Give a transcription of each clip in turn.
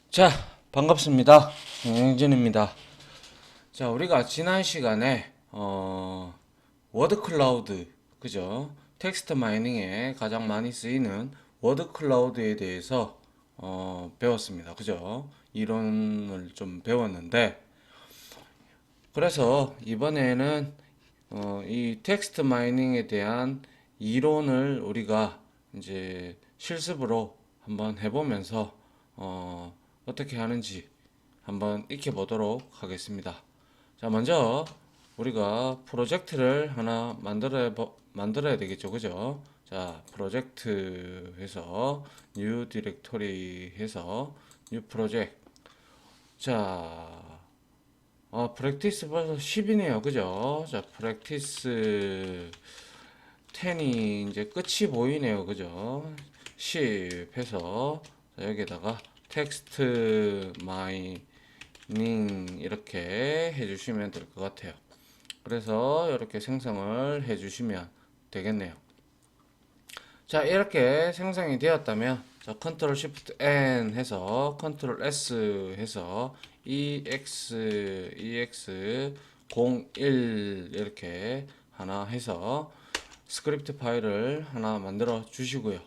자, 반갑습니다. 영진입니다. 자, 우리가 지난 시간에 워드 클라우드, 그죠? 텍스트 마이닝에 가장 많이 쓰이는 워드 클라우드에 대해서 배웠습니다. 그죠? 이론을 좀 배웠는데, 그래서 이번에는 이 텍스트 마이닝에 대한 이론을 우리가 이제 실습으로 한번 해보면서 어떻게 하는지 한번 익혀보도록 하겠습니다. 자, 먼저 우리가 프로젝트를 하나 만들어야 되겠죠, 그죠? 자, 프로젝트 해서 new 디렉토리 해서 new project. 자, 프랙티스 벌써 10이네요. 그죠? 자, 프랙티스 10이 이제 끝이 보이네요. 그죠? 10 해서 자, 여기에다가 텍스트 마이닝 이렇게 해주시면 될 것 같아요. 그래서 이렇게 생성을 해주시면 되겠네요. 자, 이렇게 생성이 되었다면 자, 컨트롤 시프트 N 해서 컨트롤 S 해서 EX 01 이렇게 하나 해서 스크립트 파일을 하나 만들어 주시고요.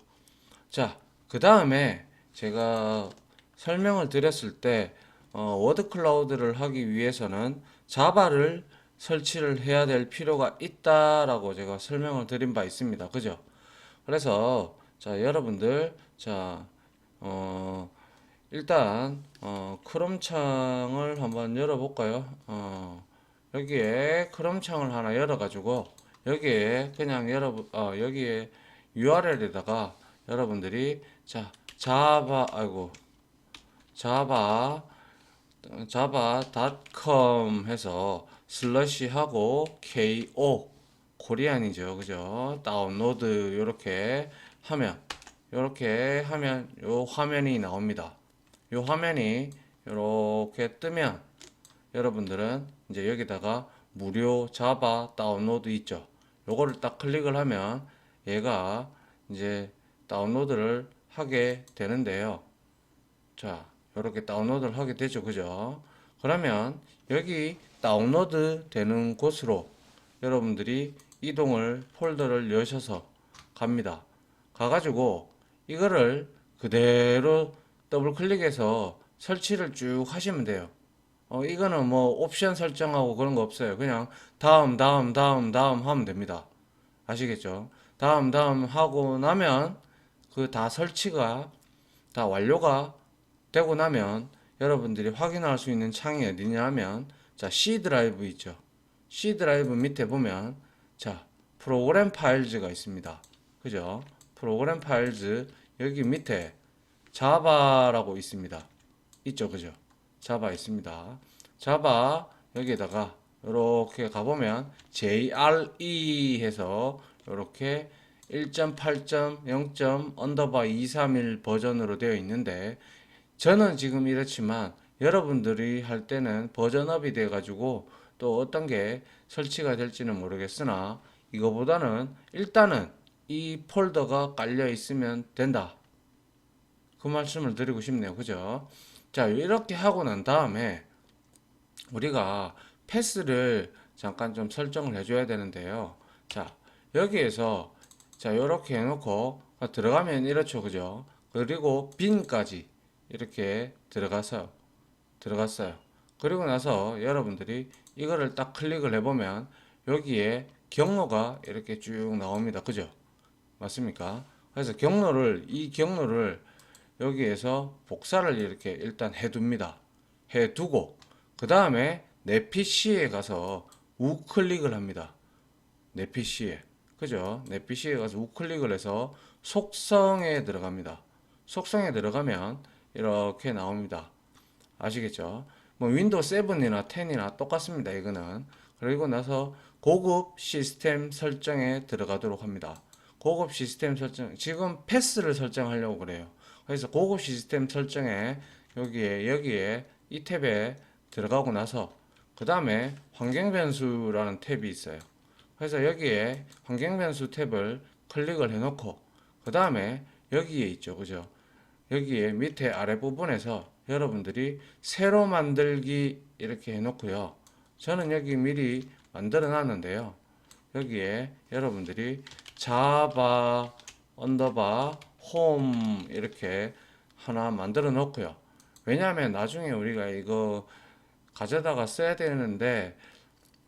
자, 그 다음에 제가 설명을 드렸을 때 워드 클라우드를 하기 위해서는 자바를 설치를 해야 될 필요가 있다라고 제가 설명을 드린 바 있습니다. 그죠? 그래서 자, 여러분들 자, 어, 일단 크롬 창을 한번 열어볼까요? 여기에 크롬 창을 하나 열어가지고 여기에 그냥 여기에 URL에다가 여러분들이 자 자바 아이고 자바 java.com 해서 슬러시 하고 ko 코리안이죠, 그죠? 다운로드 요렇게 하면 요 화면이 나옵니다. 요 화면이 요렇게 뜨면 여러분들은 이제 여기다가 무료 자바 다운로드 있죠. 요거를 딱 클릭을 하면 얘가 이제 다운로드를 하게 되는데요. 자, 이렇게 다운로드를 하게 되죠. 그죠? 그러면 여기 다운로드 되는 곳으로 여러분들이 이동을 폴더를 여셔서 갑니다. 가가지고 이거를 그대로 더블 클릭해서 설치를 쭉 하시면 돼요. 이거는 뭐 옵션 설정하고 그런 거 없어요. 그냥 다음 하면 됩니다. 아시겠죠? 다음 하고 나면 그 다 설치가 다 완료가 되고 나면 여러분들이 확인할 수 있는 창이 어디냐 하면 자, C 드라이브 있죠. C 드라이브 밑에 보면 자, 프로그램 파일즈가 있습니다. 그죠? 프로그램 파일즈 여기 밑에 자바라고 있습니다. 있죠, 그죠? 자바 있습니다. 자바 여기에다가 이렇게 가보면 JRE 해서 이렇게 1.8.0. 언더바 231 버전으로 되어 있는데 저는 지금 이렇지만 여러분들이 할 때는 버전업이 돼 가지고 또 어떤 게 설치가 될지는 모르겠으나 이거보다는 일단은 이 폴더가 깔려 있으면 된다. 그 말씀을 드리고 싶네요. 그죠? 자, 이렇게 하고 난 다음에 우리가 패스를 잠깐 좀 설정을 해줘야 되는데요. 자, 여기에서 자, 이렇게 해놓고 들어가면 이렇죠. 그죠? 그리고 빈까지 이렇게 들어갔어요. 그리고 나서 여러분들이 이거를 딱 클릭을 해보면 여기에 경로가 이렇게 쭉 나옵니다. 그죠? 맞습니까? 그래서 이 경로를 여기에서 복사를 이렇게 일단 해둡니다. 해두고 그 다음에 내 PC에 가서 우클릭을 합니다. 내 PC에 그죠? 내 PC에 가서 우클릭을 해서 속성에 들어갑니다. 속성에 들어가면 이렇게 나옵니다. 아시겠죠? 뭐 윈도우 7이나 10이나 똑같습니다. 이거는 그리고 나서 고급 시스템 설정에 들어가도록 합니다. 고급 시스템 설정 지금 패스를 설정하려고 그래요. 그래서 고급 시스템 설정에 여기에 이 탭에 들어가고 나서 그 다음에 환경 변수라는 탭이 있어요. 그래서 여기에 환경 변수 탭을 클릭을 해놓고 그 다음에 여기에 있죠, 그죠? 여기에 밑에 아래 부분에서 여러분들이 새로 만들기 이렇게 해놓고요. 저는 여기 미리 만들어 놨는데요. 여기에 여러분들이 자바 언더바 홈 이렇게 하나 만들어 놓고요. 왜냐하면 나중에 우리가 이거 가져다가 써야 되는데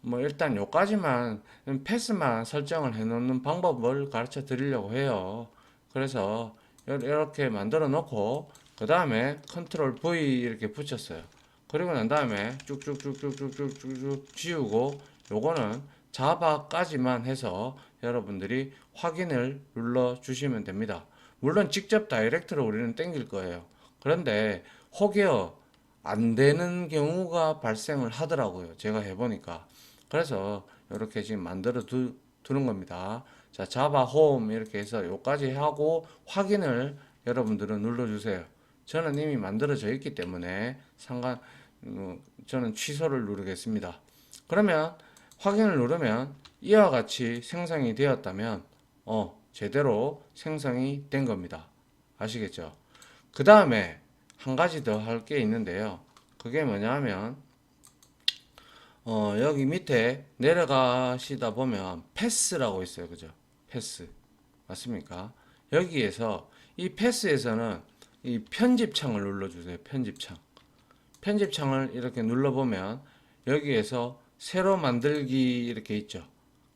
뭐 일단 요까지만 패스만 설정을 해 놓는 방법을 가르쳐 드리려고 해요. 그래서 이렇게 만들어 놓고 그 다음에 컨트롤 V 이렇게 붙였어요. 그리고 난 다음에 쭉쭉쭉쭉쭉쭉쭉 지우고 요거는 자바까지만 해서 여러분들이 확인을 눌러 주시면 됩니다. 물론 직접 다이렉트로 우리는 땡길 거예요. 그런데 혹여 안 되는 경우가 발생을 하더라고요. 제가 해보니까. 그래서 이렇게 지금 만들어 두는 겁니다. 자, 자바 홈 이렇게 해서 요까지 하고 확인을 여러분들은 눌러주세요. 저는 이미 만들어져 있기 때문에 저는 취소를 누르겠습니다. 그러면 확인을 누르면 이와 같이 생성이 되었다면 제대로 생성이 된 겁니다. 아시겠죠? 그 다음에 한 가지 더 할 게 있는데요. 그게 뭐냐 하면 여기 밑에 내려가시다 보면 패스라고 있어요. 그죠? 패스. 맞습니까? 여기에서 이 패스에서는 이 편집창을 눌러주세요. 편집창. 편집창을 이렇게 눌러보면 여기에서 새로 만들기 이렇게 있죠.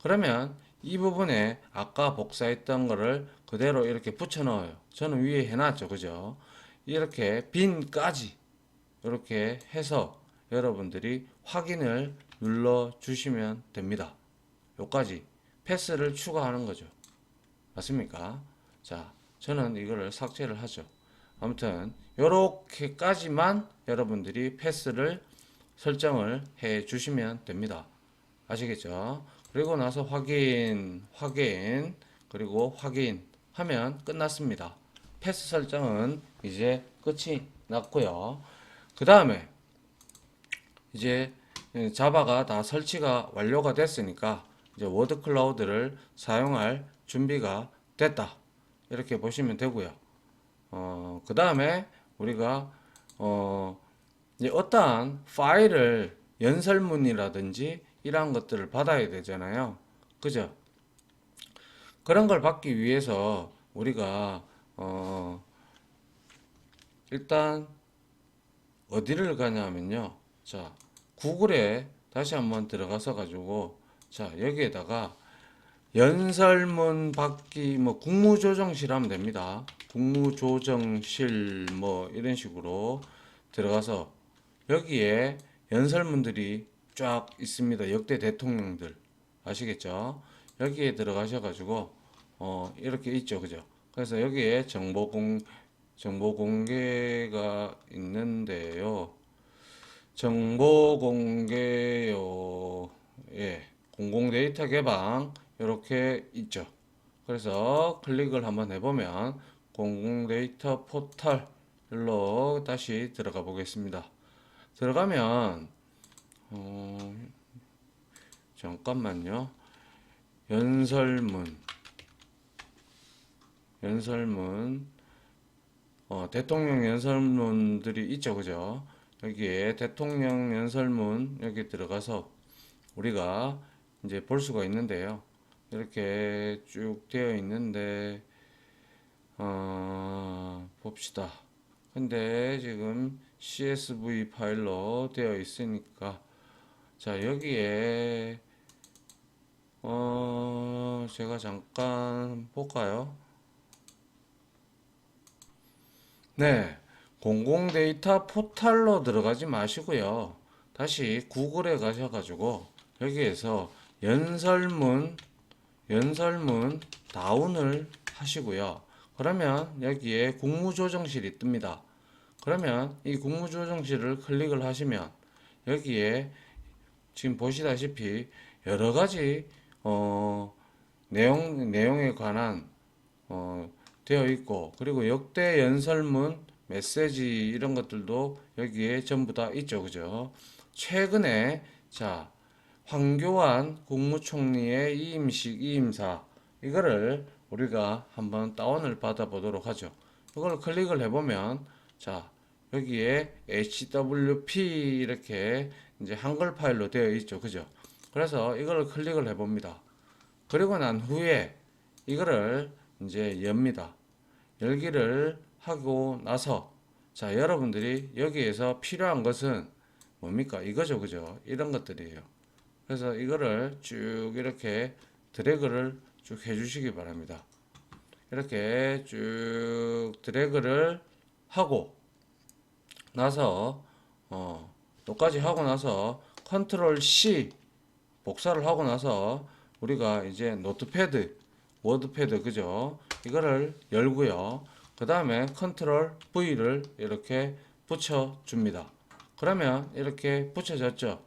그러면 이 부분에 아까 복사했던 거를 그대로 이렇게 붙여 넣어요. 저는 위에 해놨죠. 그죠? 이렇게 빈까지 이렇게 해서 여러분들이 확인을 눌러 주시면 됩니다. 요까지 패스를 추가하는 거죠. 맞습니까? 자, 저는 이거를 삭제를 하죠. 아무튼 요렇게까지만 여러분들이 패스를 설정을 해 주시면 됩니다. 아시겠죠? 그리고 나서 확인, 그리고 확인 하면 끝났습니다. 패스 설정은 이제 끝이 났고요. 그 다음에 이제 자바가 다 설치가 완료가 됐으니까 이제 워드 클라우드를 사용할 준비가 됐다. 이렇게 보시면 되고요. 그 다음에 우리가 이제 어떠한 파일을 연설문이라든지 이러한 것들을 받아야 되잖아요. 그죠? 그런 걸 받기 위해서 우리가 일단 어디를 가냐면요. 자, 구글에 다시 한번 들어가서 가지고 자, 여기에다가 연설문 받기 뭐 국무조정실 하면 됩니다. 국무조정실 뭐 이런 식으로 들어가서 여기에 연설문들이 쫙 있습니다. 역대 대통령들 아시겠죠? 여기에 들어가셔 가지고 이렇게 있죠. 그죠? 그래서 여기에 정보 공개가 있는데요. 정보 공개요. 예. 공공 데이터 개방 이렇게 있죠. 그래서 클릭을 한번 해보면 공공 데이터 포털로 다시 들어가 보겠습니다. 들어가면 잠깐만요. 연설문 대통령 연설문들이 있죠. 그죠? 여기에 대통령 연설문 여기 들어가서 우리가 이제 볼 수가 있는데요. 이렇게 쭉 되어 있는데 봅시다. 근데 지금 CSV 파일로 되어 있으니까 자 여기에 제가 잠깐 볼까요? 네, 공공 데이터 포털로 들어가지 마시고요. 다시 구글에 가셔가지고 여기에서 연설문 다운을 하시고요. 그러면 여기에 국무조정실이 뜹니다. 그러면 이 국무조정실을 클릭을 하시면 여기에 지금 보시다시피 여러 가지 내용에 관한 되어 있고 그리고 역대 연설문 메시지 이런 것들도 여기에 전부 다 있죠. 그죠? 최근에 자 황교안 국무총리의 이임식 이임사 이거를 우리가 한번 다운을 받아 보도록 하죠. 이걸 클릭을 해보면 자 여기에 HWP 이렇게 이제 한글 파일로 되어 있죠. 그죠? 그래서 이걸 클릭을 해 봅니다. 그리고 난 후에 이거를 이제 엽니다. 열기를 하고 나서 자, 여러분들이 여기에서 필요한 것은 뭡니까? 이거죠. 그죠? 이런 것들이에요. 그래서 이거를 쭉 이렇게 드래그를 쭉 해주시기 바랍니다. 이렇게 쭉 드래그를 하고 나서 여기까지 하고 나서 컨트롤 C 복사를 하고 나서 우리가 이제 노트패드, 워드패드 그죠? 이거를 열고요. 그 다음에 컨트롤 V를 이렇게 붙여줍니다. 그러면 이렇게 붙여졌죠.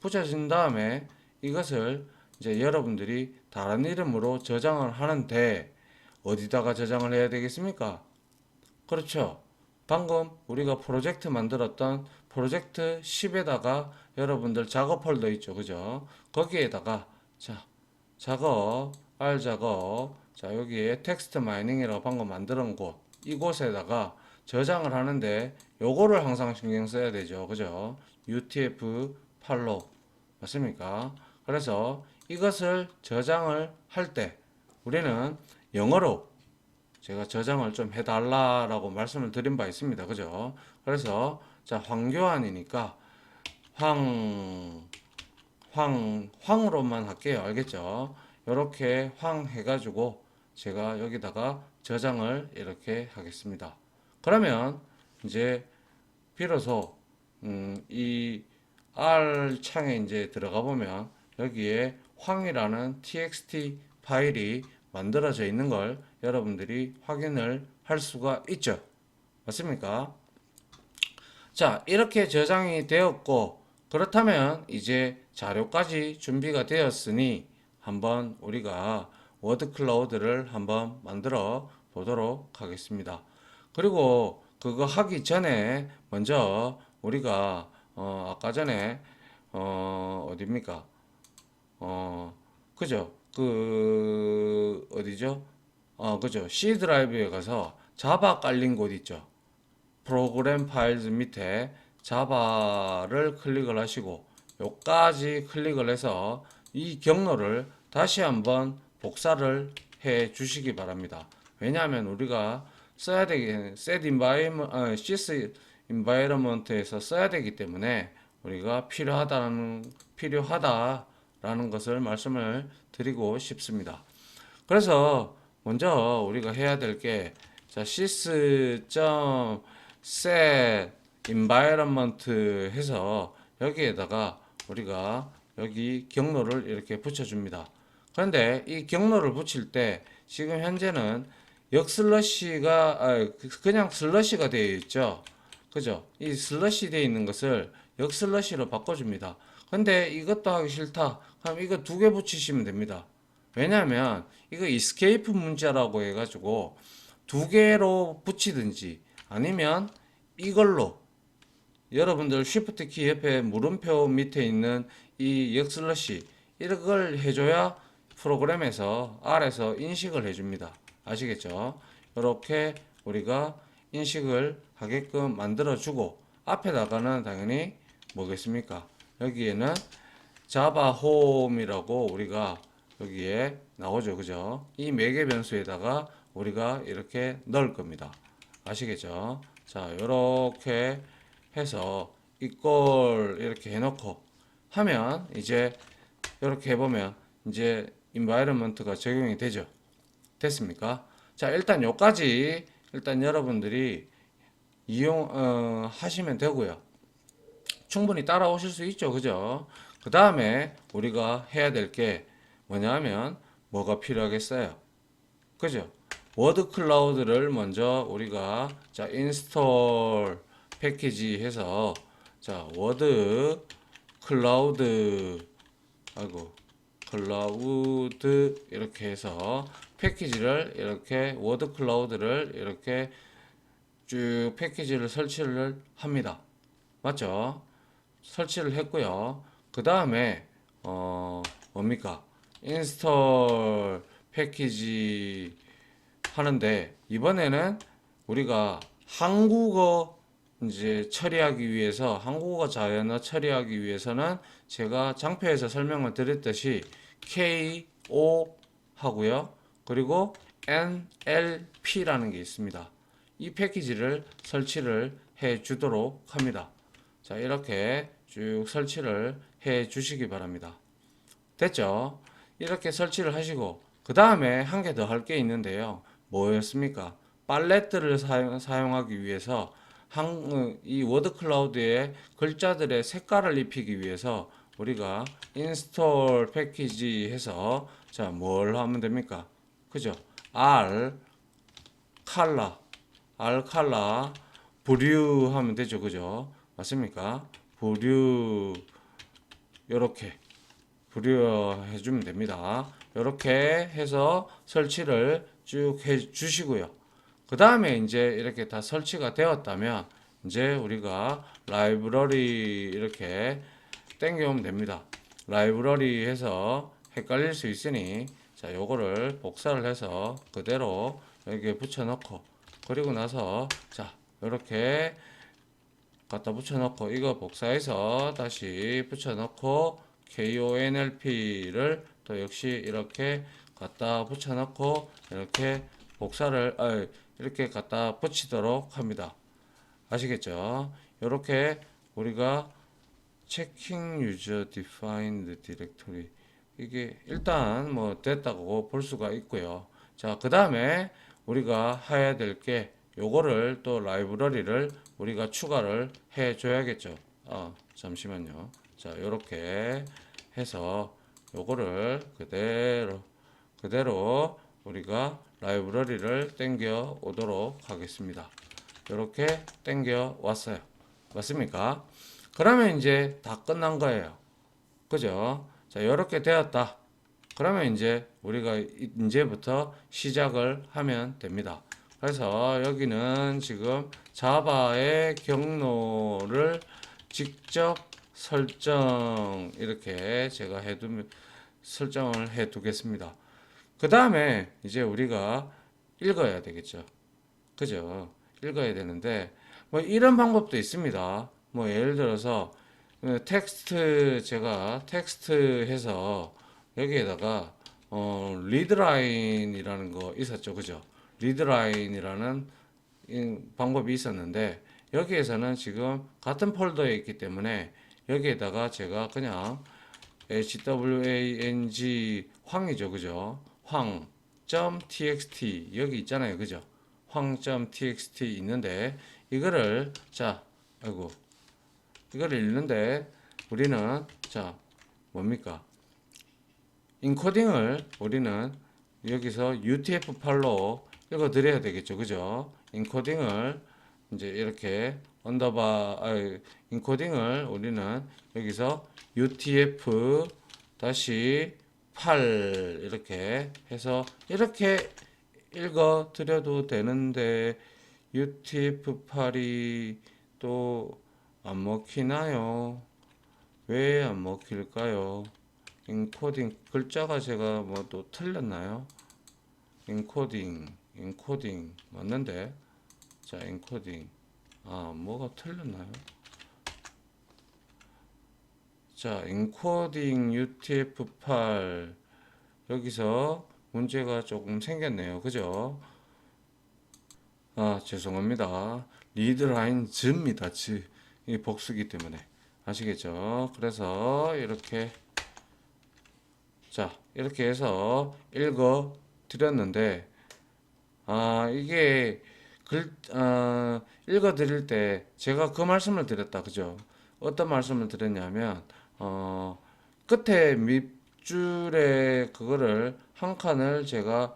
붙여진 다음에 이것을 이제 여러분들이 다른 이름으로 저장을 하는데 어디다가 저장을 해야 되겠습니까? 그렇죠. 방금 우리가 프로젝트 만들었던 프로젝트 10에다가 여러분들 작업 폴더 있죠. 그죠? 거기에다가 자, 작업, R 작업, 자, 여기에 텍스트 마이닝이라고 방금 만들어 놓은 곳, 이곳에다가 저장을 하는데 요거를 항상 신경 써야 되죠. 그죠? UTF-8로 맞습니까? 그래서 이것을 저장을 할 때 우리는 영어로 제가 저장을 좀 해달라라고 말씀을 드린 바 있습니다. 그죠? 그래서 자, 황교안이니까 황으로만 할게요. 알겠죠? 이렇게 황 해가지고 제가 여기다가 저장을 이렇게 하겠습니다. 그러면 이제 비로소 이 R 창에 이제 들어가 보면 여기에 황이라는 txt 파일이 만들어져 있는 걸 여러분들이 확인을 할 수가 있죠. 맞습니까? 자, 이렇게 저장이 되었고, 그렇다면 이제 자료까지 준비가 되었으니 한번 우리가 워드 클라우드를 한번 만들어 보도록 하겠습니다. 그리고 그거 하기 전에 먼저 우리가 아까 전에 어디입니까? 그죠? 어디죠? 그죠? C 드라이브에 가서 자바 깔린 곳 있죠? 프로그램 파일즈 밑에 자바를 클릭을 하시고 요까지 클릭을 해서 이 경로를 다시 한번 복사를 해 주시기 바랍니다. 왜냐하면 우리가 써야 되기 set environment, sys environment에서 써야 되기 때문에 우리가 필요하다라는 것을 말씀을 드리고 싶습니다. 그래서 먼저 우리가 해야 될 게 자, sys.set environment 해서 여기에다가 우리가 여기 경로를 이렇게 붙여줍니다. 그런데 이 경로를 붙일 때 지금 현재는 역슬러시가 그냥 슬러시가 되어 있죠. 그죠? 이 슬러시 되어 있는 것을 역슬러시로 바꿔줍니다. 근데 이것도 하기 싫다. 그럼 이거 두 개 붙이시면 됩니다. 왜냐하면 이거 escape 문자라고 해가지고 두 개로 붙이든지 아니면 이걸로 여러분들 Shift 키 옆에 물음표 밑에 있는 이 역슬러시 이걸 해줘야 프로그램에서 R에서 인식을 해줍니다. 아시겠죠? 이렇게 우리가 인식을 하게끔 만들어주고 앞에다가는 당연히 뭐겠습니까? 여기에는 자바 홈이라고 우리가 여기에 나오죠. 그죠? 이 매개 변수에다가 우리가 이렇게 넣을 겁니다. 아시겠죠? 자, 이렇게 해서 이걸 이렇게 해놓고 하면 이제 이렇게 해보면 이제 environment가 적용이 되죠. 됐습니까? 자, 일단 요까지 일단 여러분들이 하시면 되고요. 충분히 따라오실 수 있죠. 그죠? 그 다음에 우리가 해야 될 게 뭐냐면 뭐가 필요하겠어요? 그죠? 워드 클라우드를 먼저 우리가 자 인스톨 패키지 해서 자 워드 클라우드 클라우드 이렇게 해서 패키지를 이렇게 워드 클라우드를 이렇게 쭉 패키지를 설치를 합니다. 맞죠? 설치를 했고요. 그 다음에 뭡니까? 인스톨 패키지 하는데 이번에는 우리가 한국어 이제 처리하기 위해서 한국어 자연어 처리하기 위해서는 제가 장표에서 설명을 드렸듯이 KO 하고요. 그리고 NLP라는 게 있습니다. 이 패키지를 설치를 해 주도록 합니다. 자, 이렇게 쭉 설치를 해 주시기 바랍니다. 됐죠? 이렇게 설치를 하시고 그 다음에 한 개 더 할 게 있는데요. 뭐였습니까? 팔레트를 사용하기 위해서 이 워드 클라우드에 글자들의 색깔을 입히기 위해서 우리가 인스톨 패키지 해서 자, 뭘 하면 됩니까? 그죠? 칼라 브류 하면 되죠. 그죠? 맞습니까? 브류 요렇게 부여해 주면 됩니다. 이렇게 해서 설치를 쭉 해 주시고요. 그 다음에 이제 이렇게 다 설치가 되었다면 이제 우리가 라이브러리 이렇게 땡겨오면 됩니다. 라이브러리 해서 헷갈릴 수 있으니 자, 요거를 복사를 해서 그대로 여기에 붙여 넣고 그리고 나서 자, 이렇게 갖다 붙여 넣고 이거 복사해서 다시 붙여 넣고 KONLP를 또 역시 이렇게 갖다 붙여 넣고 이렇게 이렇게 갖다 붙이도록 합니다. 아시겠죠? 이렇게 우리가 checking user defined directory 이게 일단 뭐 됐다고 볼 수가 있고요. 자, 그 다음에 우리가 해야 될 게 요거를 또 라이브러리를 우리가 추가를 해 줘야겠죠. 잠시만요. 자, 요렇게 해서 요거를 그대로 우리가 라이브러리를 땡겨 오도록 하겠습니다. 요렇게 땡겨 왔어요. 맞습니까? 그러면 이제 다 끝난 거예요. 그죠? 자, 요렇게 되었다. 그러면 이제 우리가 이제부터 시작을 하면 됩니다. 그래서 여기는 지금 자바의 경로를 직접 이렇게 제가 설정을 해 두겠습니다. 그 다음에 이제 우리가 읽어야 되겠죠. 그죠? 읽어야 되는데, 뭐 이런 방법도 있습니다. 뭐 예를 들어서, 제가 텍스트 해서 여기에다가, 리드라인이라는 거 있었죠. 그죠? 리드라인이라는 방법이 있었는데, 여기에서는 지금 같은 폴더에 있기 때문에 여기에다가 제가 그냥 HWANG 황이죠. 그죠? 황.txt 여기 있잖아요. 그죠? 황.txt 있는데 이거를 이거를 읽는데 우리는 뭡니까? 인코딩을 우리는 여기서 UTF-8로 읽어 드려야 되겠죠. 그죠? 인코딩을 이제 이렇게 인코딩을 우리는 여기서 UTF 다시 8 이렇게 해서 이렇게 읽어 드려도 되는데 UTF-8이 또 안 먹히나요? 왜 안 먹힐까요? 인코딩 글자가 제가 뭐 또 틀렸나요? 인코딩 맞는데 자 인코딩 뭐가 틀렸나요? 자 인코딩 UTF-8 여기서 문제가 조금 생겼네요. 그죠? 죄송합니다. 리드라인 즈입니다. 이 복수기 때문에 아시겠죠? 그래서 이렇게 이렇게 해서 읽어 드렸는데 이게 읽어 드릴 때 제가 그 말씀을 드렸다. 그죠? 어떤 말씀을 드렸냐면 끝에 밑줄에 그거를 한 칸을 제가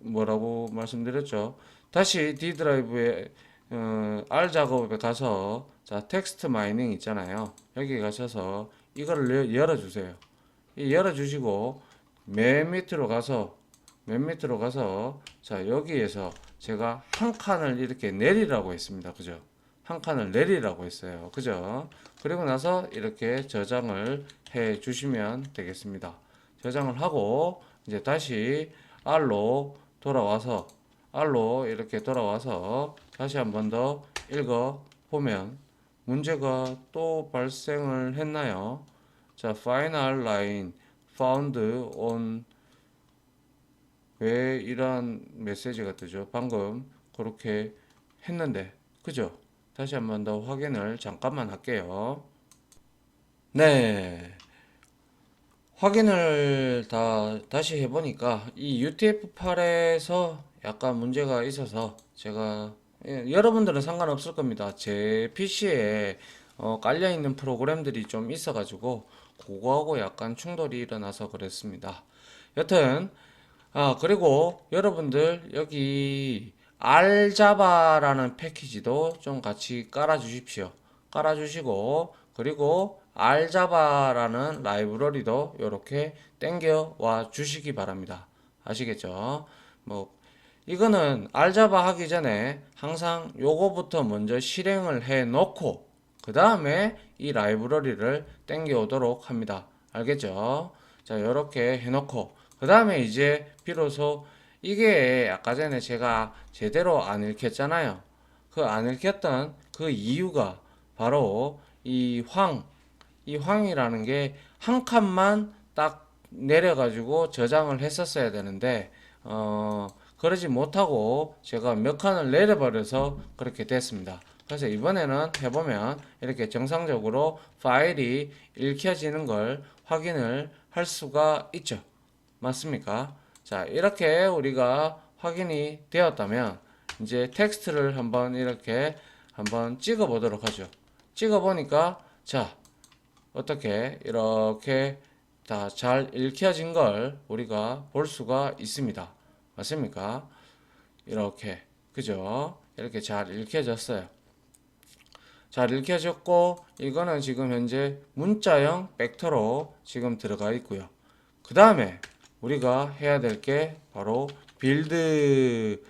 뭐라고 말씀드렸죠? 다시 D 드라이브에 R 작업에 가서 텍스트 마이닝 있잖아요. 여기 가셔서 이거를 열어주세요. 열어주시고 맨 밑으로 가서 여기에서 제가 한 칸을 이렇게 내리라고 했습니다. 그죠? 한 칸을 내리라고 했어요. 그죠? 그리고 나서 이렇게 저장을 해 주시면 되겠습니다. 저장을 하고 이제 다시 R로 이렇게 돌아와서 다시 한 번 더 읽어 보면 문제가 또 발생을 했나요? 자, final line found on 왜 이런 메시지가 뜨죠? 방금 그렇게 했는데, 그죠? 다시 한번 더 확인을 잠깐만 할게요. 네, 확인을 다시 해보니까 이 UTF-8에서 약간 문제가 있어서 제가 여러분들은 상관없을 겁니다. 제 PC에 깔려있는 프로그램들이 좀 있어가지고 그거하고 약간 충돌이 일어나서 그랬습니다. 여튼 그리고 여러분들 여기 알자바라는 패키지도 좀 같이 깔아 주십시오. 깔아 주시고 그리고 알자바라는 라이브러리도 이렇게 땡겨 와 주시기 바랍니다. 아시겠죠? 뭐 이거는 알자바 하기 전에 항상 요거부터 먼저 실행을 해 놓고 그 다음에 이 라이브러리를 땡겨 오도록 합니다. 알겠죠? 자, 이렇게 해 놓고 그 다음에 이제 비로소 이게 아까 전에 제가 제대로 안 읽혔잖아요. 그 안 읽혔던 그 이유가 바로 이 황이라는 게 한 칸만 딱 내려가지고 저장을 했었어야 되는데, 그러지 못하고 제가 몇 칸을 내려버려서 그렇게 됐습니다. 그래서 이번에는 해보면 이렇게 정상적으로 파일이 읽혀지는 걸 확인을 할 수가 있죠. 맞습니까? 자, 이렇게 우리가 확인이 되었다면 이제 텍스트를 한번 이렇게 한번 찍어 보도록 하죠. 찍어 보니까 자, 어떻게 이렇게 다 잘 읽혀진 걸 우리가 볼 수가 있습니다. 맞습니까? 이렇게 그죠? 이렇게 잘 읽혀졌어요. 잘 읽혀졌고 이거는 지금 현재 문자형 벡터로 지금 들어가 있고요. 그 다음에 우리가 해야 될 게 바로 빌드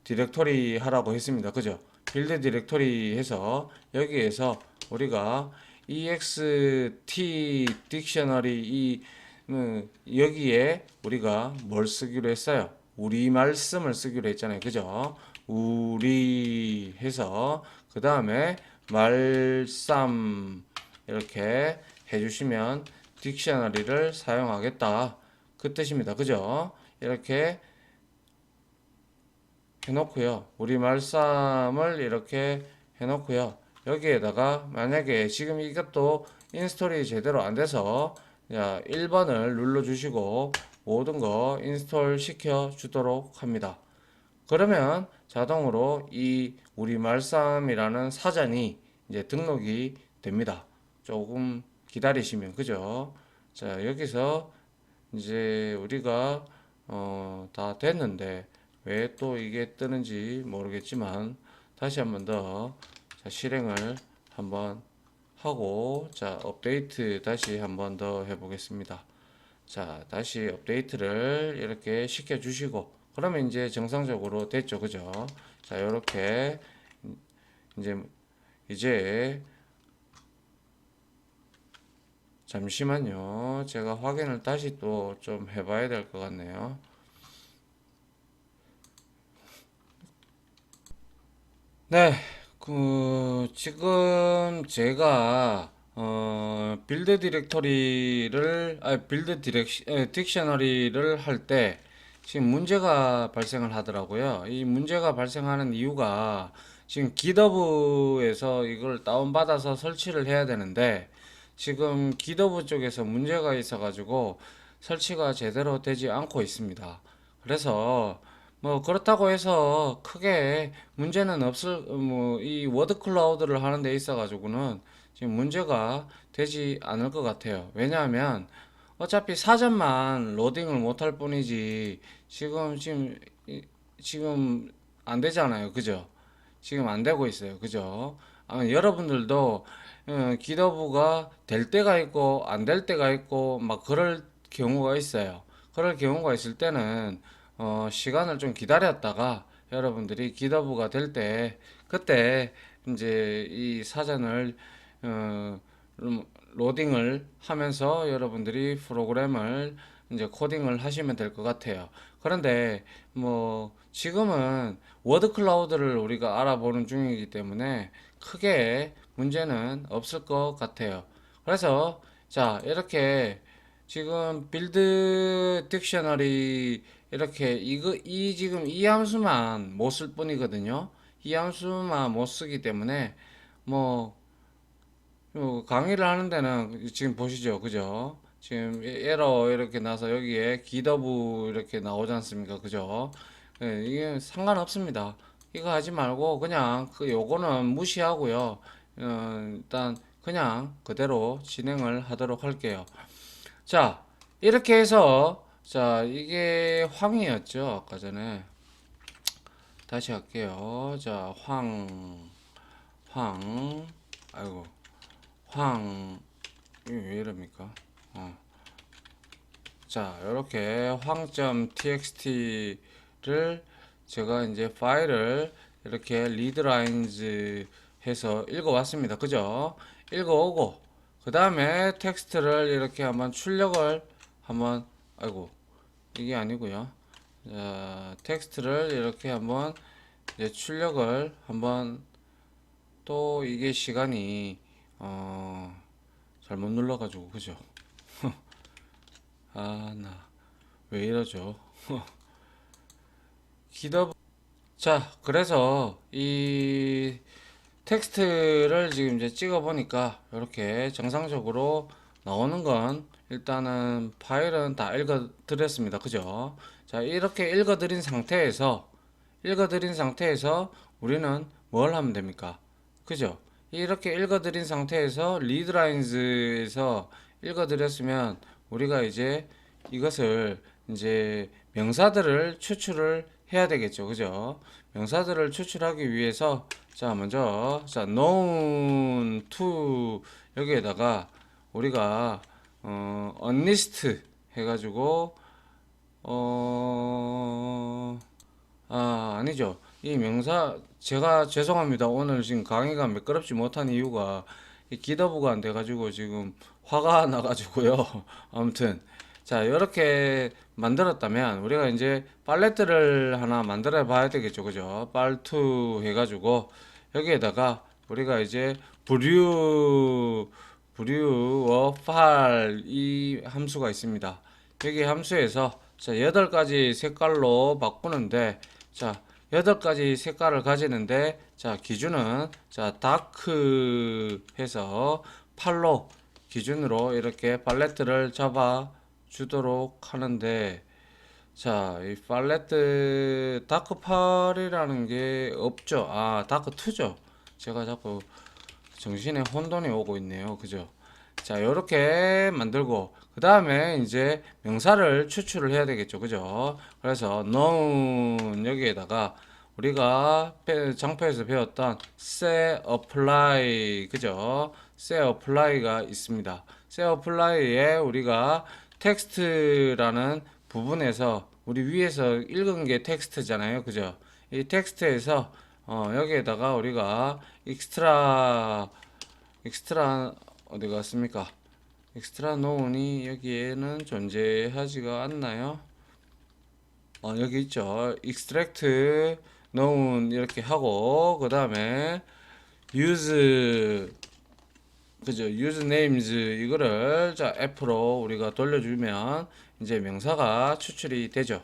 디렉토리 하라고 했습니다. 그죠? 빌드 디렉토리 해서 여기에서 우리가 ext 딕셔너리 여기에 우리가 뭘 쓰기로 했어요? 우리 말씀을 쓰기로 했잖아요. 그죠? 우리 해서 그 다음에 말쌈 이렇게 해주시면 딕셔너리를 사용하겠다 그 뜻입니다. 그죠? 이렇게 해놓고요. 우리 말쌈을 이렇게 해놓고요. 여기에다가 만약에 지금 이것도 인스톨이 제대로 안 돼서 1번을 눌러주시고 모든 거 인스톨 시켜 주도록 합니다. 그러면 자동으로 이 우리 말쌈이라는 사전이 이제 등록이 됩니다. 조금 기다리시면 그죠? 자, 여기서 이제 우리가 다 됐는데 왜 또 이게 뜨는지 모르겠지만 다시 한번 더 실행을 한번 하고 자, 업데이트 다시 한번 더 해보겠습니다. 자, 다시 업데이트를 이렇게 시켜 주시고 그러면 이제 정상적으로 됐죠. 그죠? 자, 이렇게 이제 잠시만요. 제가 확인을 다시 또 좀 해봐야 될 것 같네요. 네, 지금 제가 빌드 디렉터리를 빌드 딕셔너리를 할 때 지금 문제가 발생을 하더라고요. 이 문제가 발생하는 이유가 지금 기더브에서 이걸 다운받아서 설치를 해야 되는데 지금 기더브 쪽에서 문제가 있어가지고 설치가 제대로 되지 않고 있습니다. 그래서 뭐 그렇다고 해서 크게 문제는 없을 이 워드 클라우드를 하는 데 있어 가지고는 지금 문제가 되지 않을 것 같아요. 왜냐하면 어차피 사전만 로딩을 못할 뿐이지 지금 안 되잖아요. 그죠? 지금 안 되고 있어요. 그죠? 여러분들도 기더브가 될 때가 있고 안 될 때가 있고 막 그럴 경우가 있어요. 그럴 경우가 있을 때는 시간을 좀 기다렸다가 여러분들이 기더브가 될 때 그때 이제 이 사전을 어, 로딩을 하면서 여러분들이 프로그램을 이제 코딩을 하시면 될 것 같아요. 그런데 뭐 지금은 워드 클라우드를 우리가 알아보는 중이기 때문에 크게 문제는 없을 것 같아요. 그래서 자, 이렇게 지금 빌드 딕셔너리 이렇게 이 지금 이 함수만 못 쓸 뿐이거든요. 이 함수만 못 쓰기 때문에 뭐 강의를 하는 데는 지금 보시죠. 그죠? 지금 에러 이렇게 나서 여기에 기더브 이렇게 나오지 않습니까? 그죠? 예, 이게 상관없습니다. 이거 하지 말고 그냥 그 요거는 무시하고요. 일단 그냥 그대로 진행을 하도록 할게요. 자, 이렇게 해서 자, 이게 황이었죠. 아까 전에. 다시 할게요. 자, 황, 아이고, 이게 왜 이럽니까? 자, 이렇게 황.txt를 제가 이제 파일을 이렇게 리드라인즈 해서 읽어왔습니다. 그죠? 읽어오고, 그 다음에 텍스트를 이렇게 한번 출력을 한번, 아이고, 이게 아니고요. 자, 텍스트를 이렇게 한번 이제 출력을 한번 또 이게 시간이, 잘못 눌러가지고, 그죠? 아, 나 왜 이러죠? 기더 자, 그래서 이 텍스트를 지금 이제 찍어 보니까 이렇게 정상적으로 나오는 건 일단은 파일은 다 읽어 드렸습니다. 그죠? 자, 이렇게 읽어 드린 상태에서 우리는 뭘 하면 됩니까? 그죠? 이렇게 읽어 드린 상태에서 리드라인즈에서 읽어 드렸으면 우리가 이제 이것을 이제 명사들을 추출을 해야 되겠죠. 그죠? 명사들을 추출하기 위해서 자, 먼저 자, known to 여기에다가 우리가 unlist 해가지고 아니죠. 이 명사 제가 죄송합니다. 오늘 지금 강의가 매끄럽지 못한 이유가 이 기더브가 안 돼가지고 지금 화가 나가지고요. 아무튼 자, 이렇게 만들었다면 우리가 이제 팔레트를 하나 만들어 봐야 되겠죠. 그죠? 팔2 해가지고 여기에다가 우리가 이제 브류 팔 이 함수가 있습니다. 여기 함수에서 자, 8가지 색깔로 바꾸는데 자, 8가지 색깔을 가지는데 자, 기준은 자, 다크 해서 8로 기준으로 이렇게 팔레트를 잡아 주도록 하는데 자, 이 팔레트 다크8이라는 게 없죠. 아, 다크2죠. 제가 자꾸 정신에 혼돈이 오고 있네요. 그죠? 자, 요렇게 만들고 그 다음에 이제 명사를 추출을 해야 되겠죠. 그죠? 그래서 known 여기에다가 우리가 장표에서 배웠던 set apply 그죠? set apply가 있습니다. set apply에 우리가 텍스트라는 부분에서 우리 위에서 읽은 게 텍스트잖아요. 그죠? 이 텍스트에서 여기에다가 우리가 익스트라 어디 갔습니까? 익스트라 노운이 여기에는 존재하지가 않나요? 여기 있죠. extract known 이렇게 하고 그 다음에 use 그죠? use names 이거를 자 F로 우리가 돌려주면 이제 명사가 추출이 되죠.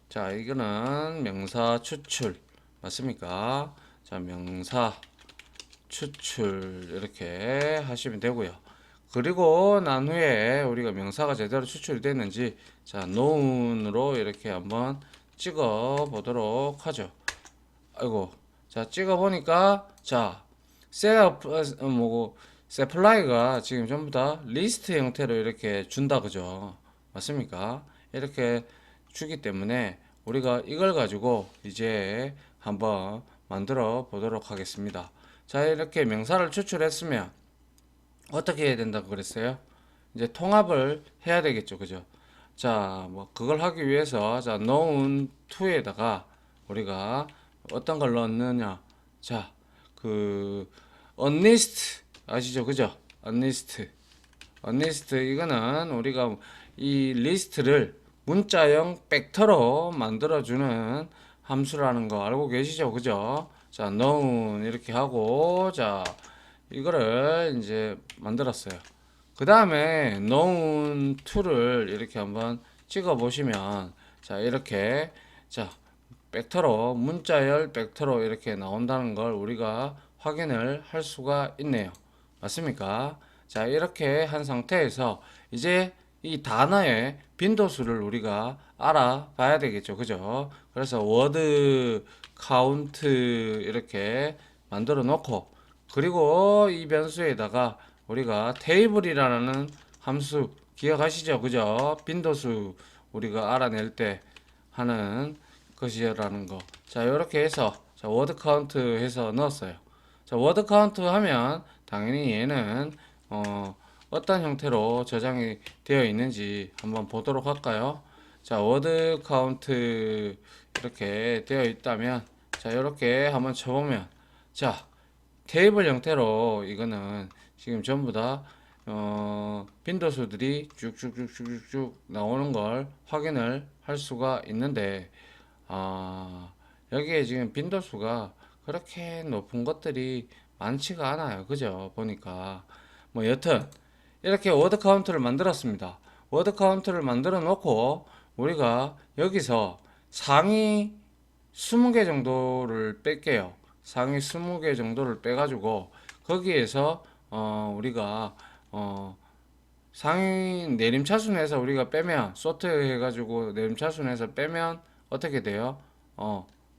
자, 이거는 명사 추출 맞습니까? 자, 명사 추출 이렇게 하시면 되고요. 그리고 난 후에 우리가 명사가 제대로 추출이 됐는지 자, known으로 이렇게 한번 찍어 보도록 하죠. 아이고. 자, 찍어 보니까 자, 뭐고 세플라이가 지금 전부 다 리스트 형태로 이렇게 준다 그죠? 맞습니까? 이렇게 주기 때문에 우리가 이걸 가지고 이제 한번 만들어 보도록 하겠습니다. 자, 이렇게 명사를 추출했으면 어떻게 해야 된다고 그랬어요? 이제 통합을 해야 되겠죠. 그죠? 자, 뭐 그걸 하기 위해서 자, known to에다가 우리가 어떤 걸 넣느냐? 자, 그 unlist 아시죠? 그죠? unlist 이거는 우리가 이 리스트를 문자형 벡터로 만들어주는 함수라는 거 알고 계시죠? 그죠? 자, known 이렇게 하고, 자, 이거를 이제 만들었어요. 그 다음에 known to를 이렇게 한번 찍어 보시면, 자, 이렇게, 자, 벡터로, 문자열 벡터로 이렇게 나온다는 걸 우리가 확인을 할 수가 있네요. 맞습니까? 자, 이렇게 한 상태에서 이제 이 단어의 빈도수를 우리가 알아봐야 되겠죠. 그죠? 그래서 워드 카운트 이렇게 만들어 놓고, 그리고 이 변수에다가 우리가 테이블이라는 함수 기억하시죠? 그죠? 빈도수 우리가 알아낼 때 하는 것이라는 거. 자, 이렇게 해서 자, 워드 카운트 해서 넣었어요. 자, 워드 카운트 하면 당연히 얘는 어떤 형태로 저장이 되어 있는지 한번 보도록 할까요? 자, 워드 카운트 이렇게 되어 있다면 자, 이렇게 한번 쳐보면 자, 테이블 형태로 이거는 지금 전부 다 빈도수들이 쭉쭉쭉쭉쭉 나오는 걸 확인을 할 수가 있는데 여기에 지금 빈도수가 그렇게 높은 것들이 많지가 않아요. 그죠? 보니까. 뭐, 여튼, 이렇게 워드 카운트를 만들었습니다. 워드 카운트를 만들어 놓고, 우리가 여기서 상위 20개 정도를 뺄게요. 상위 20개 정도를 빼가지고, 거기에서, 우리가, 상위 내림차순에서 우리가 빼면, 소트 해가지고 내림차순에서 빼면, 어떻게 돼요?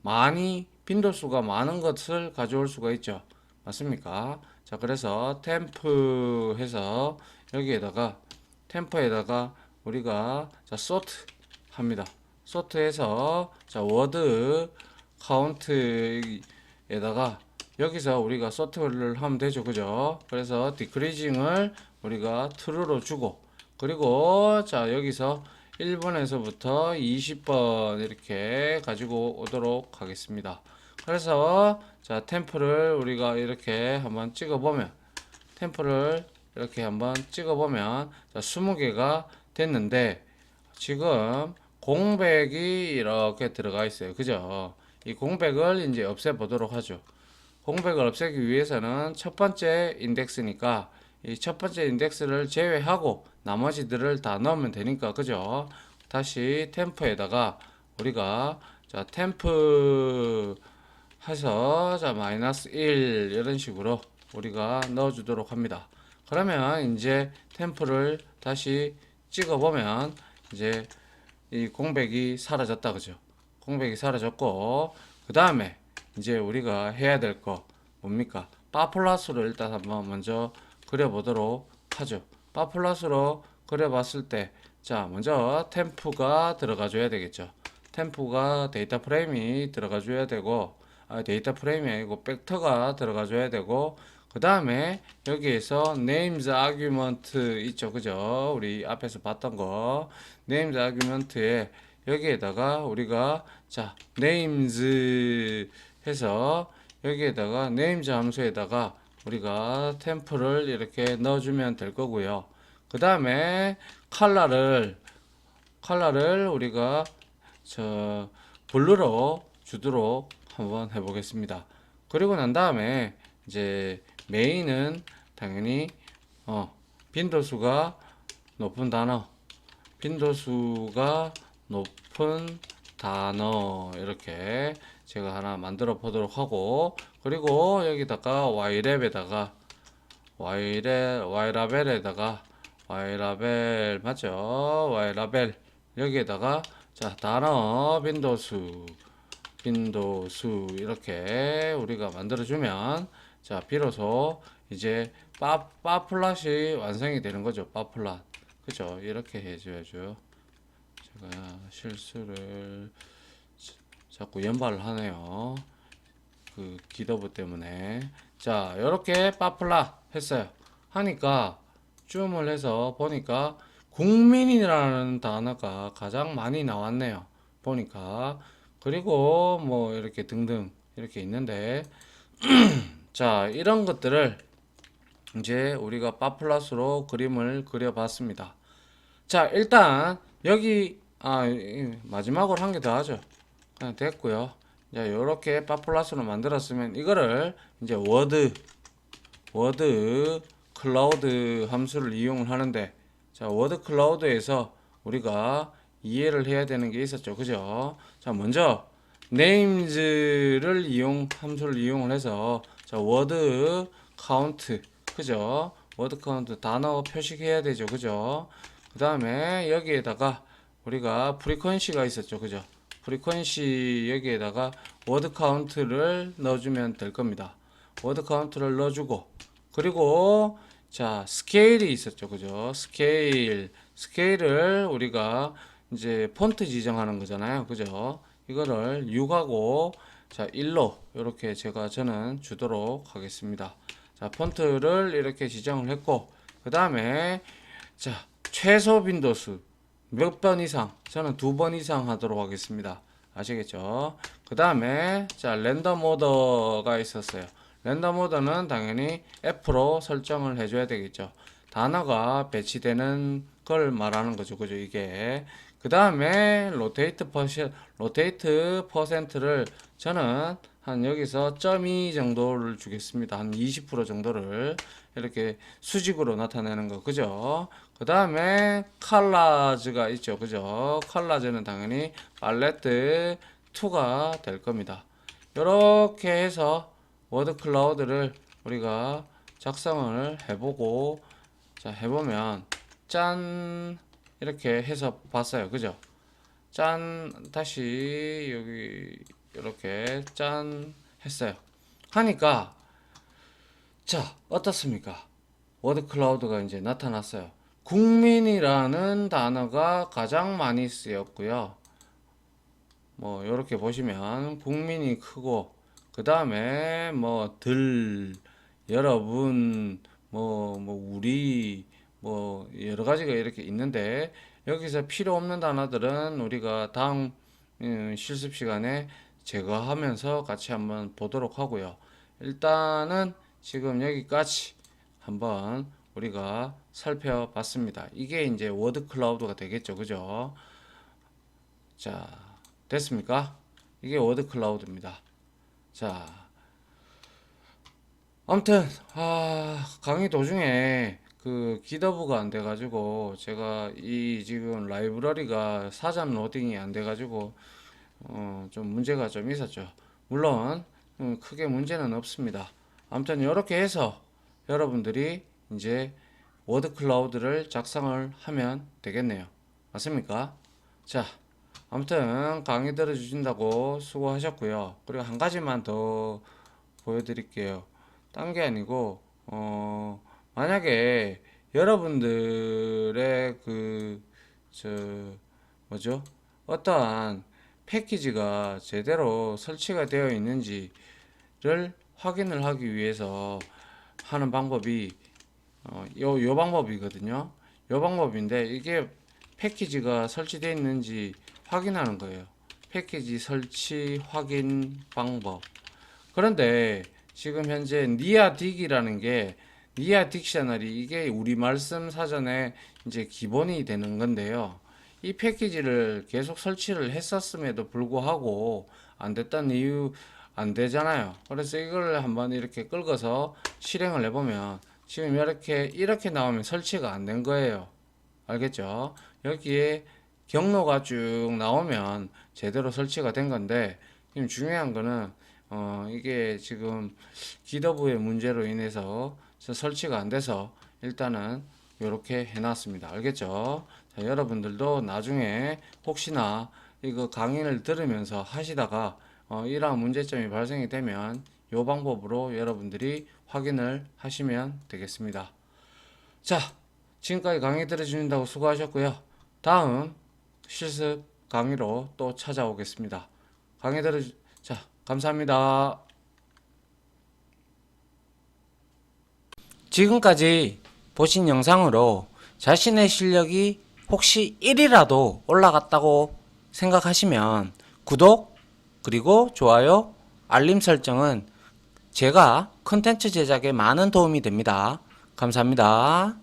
많이 빈도수가 많은 것을 가져올 수가 있죠. 맞습니까? 자, 그래서 템프 해서 여기에다가 템퍼에다가 우리가 자, 소트 합니다. 소트해서 자, 워드 카운트에다가 여기서 우리가 소트를 하면 되죠. 그죠? 그래서 디크리징을 우리가 true로 주고 그리고 자, 여기서 1번에서부터 20번 이렇게 가지고 오도록 하겠습니다. 그래서 자, 템플을 우리가 이렇게 한번 찍어 보면 템플을 이렇게 한번 찍어 보면 자, 20개가 됐는데 지금 공백이 이렇게 들어가 있어요. 그죠? 이 공백을 이제 없애 보도록 하죠. 공백을 없애기 위해서는 첫 번째 인덱스니까 이 첫 번째 인덱스를 제외하고 나머지들을 다 넣으면 되니까 그죠? 다시 템프에다가 우리가 자 템프 해서 자 마이너스 1 이런 식으로 우리가 넣어주도록 합니다. 그러면 이제 템프를 다시 찍어보면 이제 이 공백이 사라졌다 그죠? 공백이 사라졌고 그 다음에 이제 우리가 해야 될 거 뭡니까? 파플러스로 일단 한번 먼저 그려보도록 하죠. 파플러스로 그려봤을 때 자 먼저 템프가 들어가 줘야 되겠죠. 템프가 데이터 프레임이 들어가 줘야 되고 데이터 프레임이 아니고 벡터가 들어가 줘야 되고 그 다음에 여기에서 names argument 있죠. 그죠? 우리 앞에서 봤던 거 names argument에 여기에다가 우리가 자 names 해서 여기에다가 names 함수에다가 우리가 템플을 이렇게 넣어주면 될 거고요. 그 다음에 컬러를 우리가 저 블루로 주도록 한번 해보겠습니다. 그리고 난 다음에 이제 메인은 당연히 빈도수가 높은 단어 빈도수가 높은 단어 이렇게 제가 하나 만들어 보도록 하고 그리고 여기다가 y라벨 맞죠? y라벨 여기에다가 자 단어 빈도수 이렇게 우리가 만들어주면 자 비로소 이제 빠플랏이 완성이 되는 거죠. 빠플랏 그죠? 이렇게 해줘야죠. 제가 실수를 자꾸 연발을 하네요. 그 기더브 때문에 자 이렇게 빠플라 했어요. 하니까 줌을 해서 보니까 국민이라는 단어가 가장 많이 나왔네요. 보니까 그리고 뭐 이렇게 등등 이렇게 있는데 자 이런 것들을 이제 우리가 빠플러스로 그림을 그려봤습니다. 자 일단 여기 마지막으로 한 개 더 하죠. 그냥 됐고요. 자, 요렇게 파플러스로 만들었으면 이거를 이제 워드 클라우드 함수를 이용을 하는데, 자, 워드 클라우드에서 우리가 이해를 해야 되는 게 있었죠. 그죠? 자, 먼저 names를 함수를 이용을 해서, 자, 워드 카운트, 그죠? 워드 카운트 단어 표식해야 되죠. 그죠? 그 다음에 여기에다가 우리가 프리퀀시가 있었죠. 그죠? 프리퀀시 여기에다가 워드 카운트를 넣어주면 될 겁니다. 워드 카운트를 넣어주고, 그리고 자, 스케일이 있었죠. 그죠? 스케일을 우리가 이제 폰트 지정하는 거잖아요. 그죠? 이거를 6하고 자, 1로 이렇게 저는 주도록 하겠습니다. 자, 폰트를 이렇게 지정을 했고, 그 다음에 자, 최소 빈도수 몇 번 이상, 저는 2번 이상 하도록 하겠습니다. 아시겠죠? 그 다음에 자, 랜덤 오더가 있었어요. 랜덤 오더는 당연히 F로 설정을 해줘야 되겠죠. 단어가 배치되는 걸 말하는 거죠. 그죠? 이게. 그 다음에 로테이트 퍼센트를 저는 한 여기서 0.2 정도를 주겠습니다. 한 20% 정도를 이렇게 수직으로 나타내는 거. 그죠? 그 다음에 컬러즈가 있죠. 그죠? 컬러즈는 당연히 팔레트 2가 될 겁니다. 이렇게 해서 워드 클라우드를 우리가 작성을 해보고, 자, 해보면 짠 이렇게 해서 봤어요. 그죠? 짠, 다시 여기 이렇게 짠 했어요. 하니까 자, 어떻습니까? 워드 클라우드가 이제 나타났어요. 국민이라는 단어가 가장 많이 쓰였고요. 뭐 이렇게 보시면 국민이 크고, 그 다음에 뭐 여러분, 우리, 뭐 여러 가지가 이렇게 있는데, 여기서 필요 없는 단어들은 우리가 다음 실습 시간에 제거하면서 같이 한번 보도록 하고요. 일단은 지금 여기까지 한번 우리가 살펴봤습니다. 이게 이제 워드 클라우드가 되겠죠. 그죠? 자, 됐습니까? 이게 워드 클라우드입니다. 자, 아무튼 강의 도중에 그 기더브가 안 돼가지고 제가 이 지금 라이브러리가 사전 로딩이 안 돼가지고 좀 문제가 좀 있었죠. 물론 크게 문제는 없습니다. 아무튼 이렇게 해서 여러분들이 이제 워드 클라우드를 작성을 하면 되겠네요. 맞습니까? 자, 아무튼 강의 들어주신다고 수고하셨고요. 그리고 한 가지만 더 보여드릴게요. 딴 게 아니고 만약에 여러분들의 뭐죠? 어떠한 패키지가 제대로 설치가 되어 있는지를 확인을 하기 위해서 하는 방법이 요 방법이거든요. 요 방법인데, 이게 패키지가 설치되어 있는지 확인하는 거예요. 패키지 설치 확인 방법. 그런데 지금 현재 니아딕이라는 게, 니아 딕셔너리, 이게 우리 말씀 사전에 이제 기본이 되는 건데요. 이 패키지를 계속 설치를 했었음에도 불구하고 안 됐던 이유 안 되잖아요. 그래서 이걸 한번 이렇게 끌어서 실행을 해보면 지금 이렇게 나오면 설치가 안 된 거예요. 알겠죠? 여기에 경로가 쭉 나오면 제대로 설치가 된 건데, 지금 중요한 거는 이게 지금 기더브의 문제로 인해서 설치가 안 돼서 일단은 이렇게 해놨습니다. 알겠죠? 자, 여러분들도 나중에 혹시나 이거 강의를 들으면서 하시다가 이러한 문제점이 발생이 되면 이 방법으로 여러분들이 확인을 하시면 되겠습니다. 자, 지금까지 강의 들어주신다고 수고하셨고요. 다음 실습 강의로 또 찾아오겠습니다. 자, 감사합니다. 지금까지 보신 영상으로 자신의 실력이 혹시 1이라도 올라갔다고 생각하시면 구독, 그리고 좋아요, 알림 설정은 제가 컨텐츠 제작에 많은 도움이 됩니다. 감사합니다.